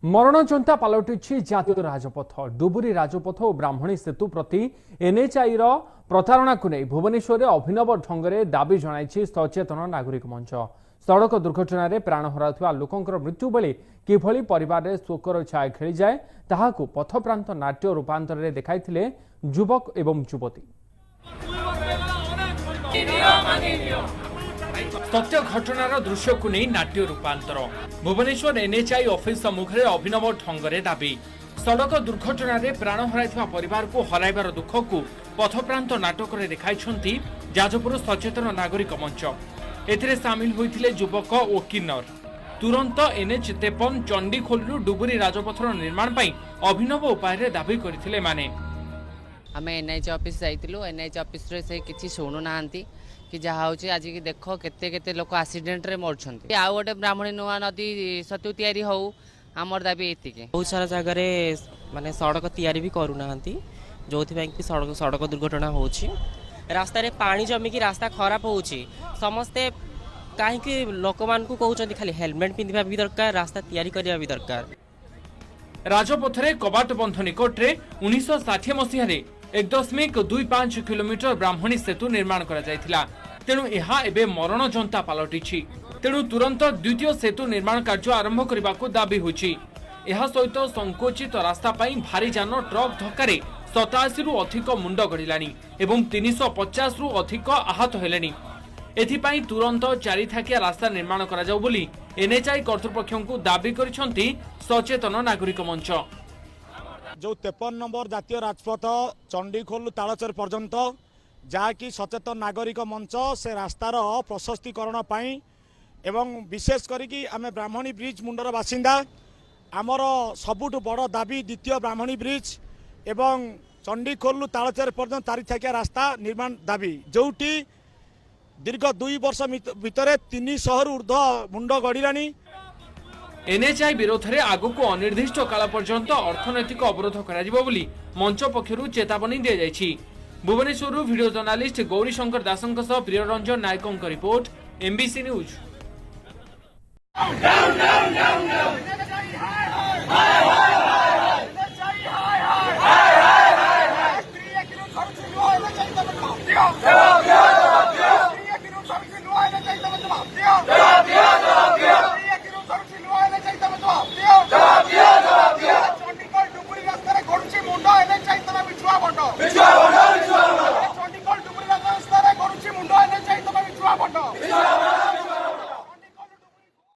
मरणजंता पलटि जातीय राजपथ डुबुरी राजपथ और ब्राह्मणी सेतु प्रति एनएचआई प्रतारणा को नहीं भुवनेश्वर में अभिनव ढंग से दाबी जणाई सचेतन नागरिक मंच। सड़क दुर्घटन प्राण हरा लोकंर मृत्यु बेले किभली परिवार शोकर छाया खेली जाए ताहाकू पथप्रांत नाट्य रूपांतर देखाई युवक एवं युवती। सत्य घटनार दृश्य को नहीं नाट्य रूपांतर भुवनेश्वर एनएचआई ऑफिस सम्मुखें अभिनव ढंग से दाबी। सड़क दुर्घटन प्राण हराइथिबा परिवार को हराइबार दुख को पथप्रांत नाटक देखाई जाजपुर सचेतन नागरिक मंच। एथिरे सामिल होइथिले युवक और किन्नर। तुरंत एनएच 53 चंडीखोलू डुबुरी राजपथर निर्माण पर अभिनव उपाय दाबी करथिले माने। आम एनएच ऑफिस जाइतिलु। एनएच ऑफिस रे से किछि सुनु नांती कि जहाँ हूँ आज की देख केते केते लोक एक्सीडेंट रे मरछंती। आउ गोटे ब्राह्मणी नुआ नदी सेतु तैयारी हो आमर दाबी एतिके। बहुत सारा जगह माने सड़क तैयारी भी करूना जो कि सड़क दुर्घटना होची। रास्ता रे पानी जमिकी रास्ता खराब होची। समस्ते कहीं लोक मान को कहउछंती खाली हेलमेट पिंधिबा भी दरकार, रास्ता तैयारी करिया भी दरकार। राजपथरे कबाट बंध निकटरे 1960 मसीह 1.25 किलोमीटर ब्राह्मणी सेतु निर्माण करा जायथिला। तेणु एहा एबे मरणजंता पलटिछि। तेणु तुरंत द्वितीय सेतु निर्माण कार्य आरंभ करने को दाबी होछि। एहा सहित संकोचित रास्ता पाई भारी जान ट्रक धक्कारे 87 रु अधिक मुंड गड़िलानी एवं 350 रु अधिक आहत हेलेनी। एथिपाई तुरंत चारिथाकिया रास्ता निर्माण करा जाउ बोली एनएचआई कर्तृपक्षଙ୍କୁ दाबी करिसंती सचेतन नागरिक मंच। जो 53 नंबर जातीय राजपथ चंडीखोल तालचेर पर्यंत जहाँकि सचेतन नागरिक मंच से रास्तार प्रशस्तीकरण पाई एवं विशेष करी आम ब्राह्मणी ब्रिज मुंडर बासिंदा आमर सबुठ बड़ दाबी द्वितीय ब्राह्मणी ब्रिज एवं चंडीखोल तालचेर पर्यंत चारिथाकिया रास्ता निर्माण दाबी जोटी दीर्घ 2 वर्ष भितर 300 रु ऊर्ध्व मुंड गड़िलानी। एनएचआई विरोध में आगक अनिर्दिष्ट काल पर्यंत अर्थनैतिक अवरोध करा बोली मंच पक्षरु चेतावनी दी जायछि। भुवनेश्वर वीडियो जर्नालिस्ट गौरीशंकर दासंक सह प्रियरंजन नायकों रिपोर्ट एमबीसी न्यूज।